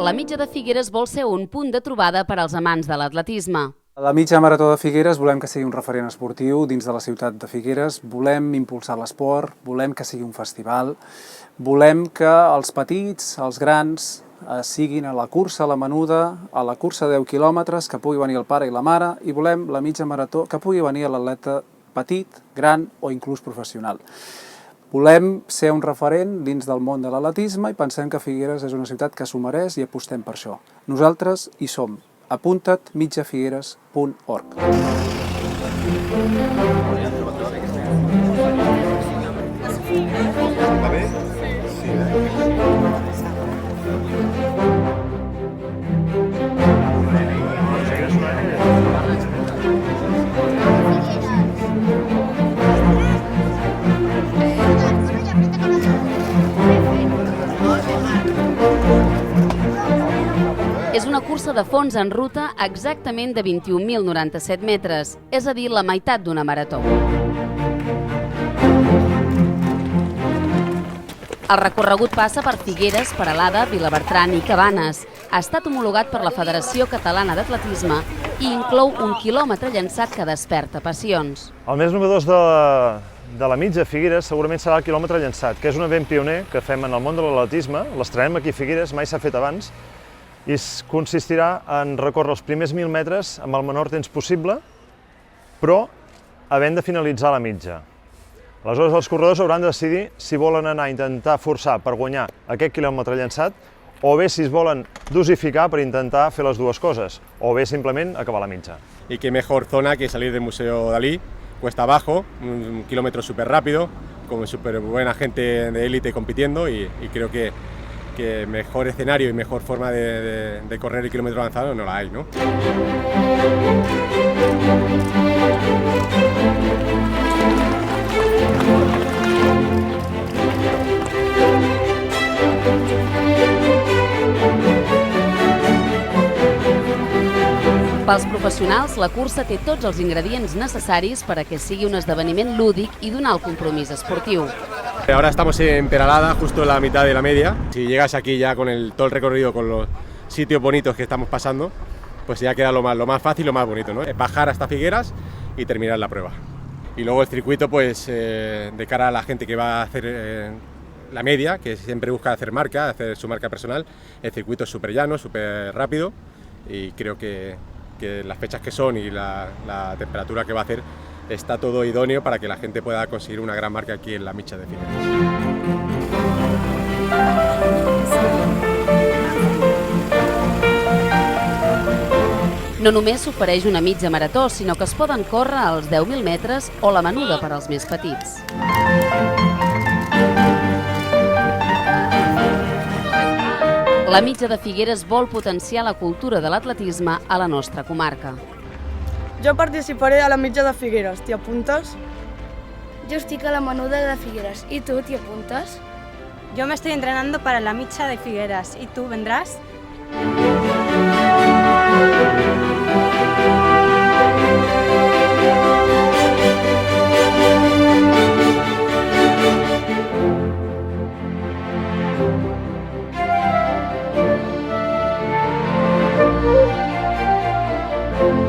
la Mitja de Figueres vol ser un punt de trobada per als amants de l'atletisme. A la Mitja Marató de Figueres volem que sigui un referent esportiu dins de la ciutat de Figueres, volem impulsar l'esport, volem que sigui un festival, volem que els petits, els grans, siguin a la cursa, a la menuda, a la cursa de 10 quilòmetres, que pugui venir el pare i la mare, i volem la mitja marató que pugui venir l'atleta petit, gran o inclús professional. Volem ser un referent dins del món de l'atletisme i pensem que Figueres és una ciutat que s'ho mereix i apostem per això. Nosaltres hi som. Apunta't mitjafigueres.org. Va bé? Sí, És una cursa de fons en ruta exactament de 21.097 metres, és a dir, la meitat d'una marató. El recorregut passa per Figueres, Peralada, Vilabertran i Cabanes. Ha estat homologat per la Federació Catalana d'Atletisme i inclou un quilòmetre llançat que desperta passions. El més novedós de la Mitja Figueres segurament serà el quilòmetre llançat, que és un event pioner que fem en el món de l'atletisme. L'estrenem aquí a Figueres, mai s'ha fet abans, i consistirà en recórrer els primers 1.000 metres amb el menor temps possible, però havent de finalitzar la mitja. Aleshores, els corredors hauran de decidir si volen anar a intentar forçar per guanyar aquest quilòmetre llançat o bé si es volen dosificar per intentar fer les dues coses, o bé simplement acabar la mitja. Y qué mejor zona que salir del Museo Dalí, cuesta abajo, un kilómetro súper rápido, con súper buena gente de élite compitiendo y creo que mejor escenario y mejor forma de correr el kilómetro avanzado no la hay, ¿no? Pels professionals, la cursa té tots els ingredients necessaris per a que sigui un esdeveniment lúdic i d'un alt compromís esportiu. Ahora estamos en Peralada, justo en la mitad de la media. Si llegas aquí ya con todo el recorrido, con los sitios bonitos que estamos pasando, pues ya queda lo más fácil, lo más bonito, ¿no? Es bajar hasta Figueras y terminar la prueba. Y luego el circuito, pues de cara a la gente que va a hacer la media, que siempre busca hacer marca, hacer su marca personal, el circuito es súper llano, súper rápido y creo que las fechas que son y la temperatura que va a hacer está todo idóneo para que la gente pueda conseguir una gran marca aquí en la Mitja de Figueres. No només s'ofereix una mitja marató, sinó que es poden córrer els 10.000 metres o la menuda per als més petits. La Mitja de Figueres vol potenciar la cultura de l'atletisme a la nostra comarca. Jo participaré a la Mitja de Figueres, t'hi apuntes? Yo estic a la menuda de Figueres. ¿Y tú te apuntas? Yo me estoy entrenando para la Mitja de Figueres. ¿Y tú vendrás? Thank you.